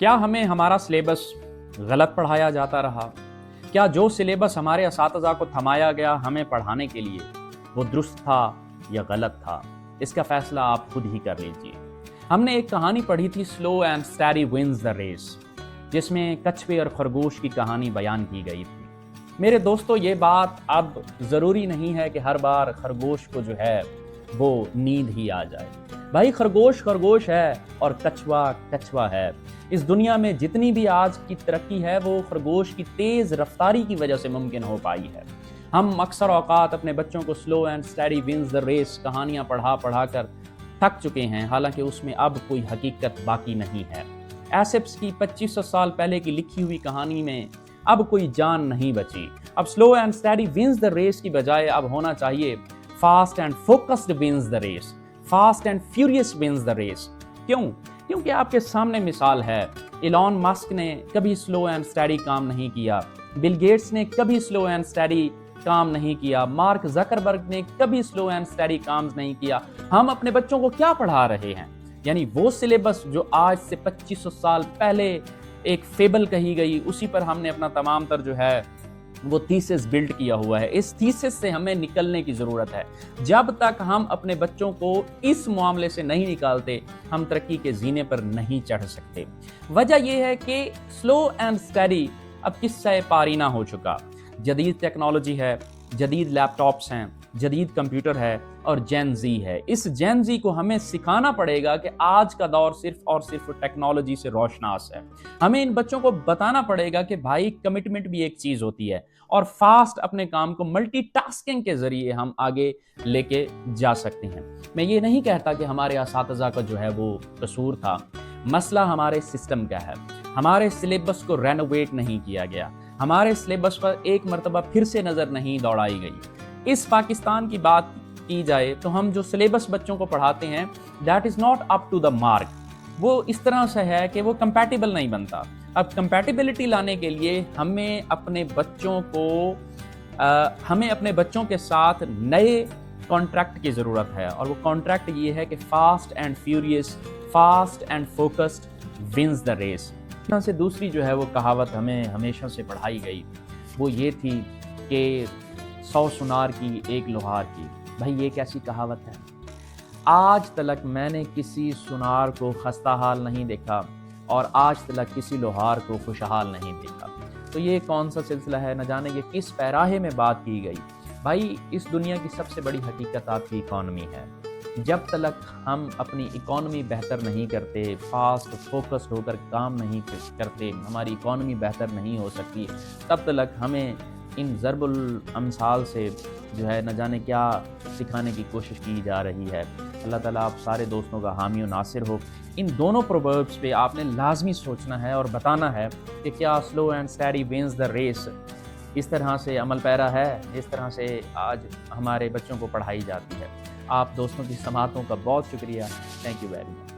کیا ہمیں ہمارا سلیبس غلط پڑھایا جاتا رہا؟ کیا جو سلیبس ہمارے اساتذہ کو تھمایا گیا ہمیں پڑھانے کے لیے وہ درست تھا یا غلط تھا؟ اس کا فیصلہ آپ خود ہی کر لیجئے۔ ہم نے ایک کہانی پڑھی تھی slow and steady wins the race, جس میں کچھوے اور خرگوش کی کہانی بیان کی گئی تھی۔ میرے دوستو، یہ بات اب ضروری نہیں ہے کہ ہر بار خرگوش کو جو ہے وہ نیند ہی آ جائے۔ بھائی، خرگوش خرگوش ہے اور کچھوا کچھوا ہے۔ اس دنیا میں جتنی بھی آج کی ترقی ہے وہ خرگوش کی تیز رفتاری کی وجہ سے ممکن ہو پائی ہے۔ ہم اکثر اوقات اپنے بچوں کو slow and steady wins the race کہانیاں پڑھا کر تھک چکے ہیں، حالانکہ اس میں اب کوئی حقیقت باقی نہیں ہے۔ ایسپس کی 2500 سال پہلے کی لکھی ہوئی کہانی میں اب کوئی جان نہیں بچی۔ اب slow and steady wins the race کی بجائے اب ہونا چاہیے fast and focused wins the race, fast and furious wins the race. کیوں؟ کیونکہ آپ کے سامنے مثال ہے۔ ایلون مسک نے کبھی سلو اینڈ اسٹیڈی کام نہیں کیا، بل گیٹس نے کبھی سلو اینڈ اسٹیڈی کام نہیں کیا، مارک زکربرگ نے کبھی سلو اینڈ اسٹیڈی کام نہیں کیا۔ ہم اپنے بچوں کو کیا پڑھا رہے ہیں؟ یعنی وہ سلیبس جو آج سے 2500 سال پہلے ایک فیبل کہی گئی، اسی پر ہم نے اپنا تمام تر جو ہے وہ تھیسس بلڈ کیا ہوا ہے۔ اس تھیسس سے ہمیں نکلنے کی ضرورت ہے۔ جب تک ہم اپنے بچوں کو اس معاملے سے نہیں نکالتے، ہم ترقی کے زینے پر نہیں چڑھ سکتے۔ وجہ یہ ہے کہ سلو اینڈ اسٹیڈی اب قصہ پارینہ ہو چکا۔ جدید ٹیکنالوجی ہے، جدید لیپ ٹاپس ہیں، جدید کمپیوٹر ہے اور جین زی ہے۔ اس جین زی کو ہمیں سکھانا پڑے گا کہ آج کا دور صرف اور صرف ٹیکنالوجی سے روشناس ہے۔ ہمیں ان بچوں کو بتانا پڑے گا کہ بھائی، کمٹمنٹ بھی ایک چیز ہوتی ہے اور فاسٹ اپنے کام کو ملٹی ٹاسکنگ کے ذریعے ہم آگے لے کے جا سکتے ہیں۔ میں یہ نہیں کہتا کہ ہمارے اساتذہ کا جو ہے وہ قصور تھا، مسئلہ ہمارے سسٹم کا ہے۔ ہمارے سلیبس کو رینوویٹ نہیں کیا گیا، ہمارے سلیبس پر ایک مرتبہ پھر سے نظر نہیں دوڑائی گئی۔ اس پاکستان کی بات کی جائے تو ہم جو سلیبس بچوں کو پڑھاتے ہیں that is not up to the mark. وہ اس طرح سے ہے کہ وہ کمپیٹیبل نہیں بنتا۔ اب کمپیٹیبلٹی لانے کے لیے ہمیں اپنے بچوں کے ساتھ نئے کانٹریکٹ کی ضرورت ہے، اور وہ کانٹریکٹ یہ ہے کہ fast and furious, fast and focused wins the race. یہاں سے دوسری جو ہے وہ کہاوت ہمیں ہمیشہ سے پڑھائی گئی، وہ یہ تھی کہ 100 سنار کی ایک لوہار کی۔ بھائی، یہ کیسی کہاوت ہے؟ آج تلک میں نے کسی سنار کو خستہ حال نہیں دیکھا اور آج تلک کسی لوہار کو خوشحال نہیں دیکھا۔ تو یہ کون سا سلسلہ ہے؟ نہ جانے یہ کس پیراہے میں بات کی گئی۔ بھائی، اس دنیا کی سب سے بڑی حقیقت آپ کی اکانومی ہے۔ جب تلک ہم اپنی اکانومی بہتر نہیں کرتے، فاسٹ فوکسڈ ہو کر کام نہیں کرتے، ہماری اکانومی بہتر نہیں ہو سکتی، تب تلک ہمیں ان ضرب الامثال سے جو ہے نہ جانے کیا سکھانے کی کوشش کی جا رہی ہے۔ اللہ تعالیٰ آپ سارے دوستوں کا حامی و ناصر ہو۔ ان دونوں پرووربس پہ آپ نے لازمی سوچنا ہے اور بتانا ہے کہ کیا slow and steady wins the race اس طرح سے عمل پیرا ہے، اس طرح سے آج ہمارے بچوں کو پڑھائی جاتی ہے۔ آپ دوستوں کی سماعتوں کا بہت شکریہ۔ Thank you very much.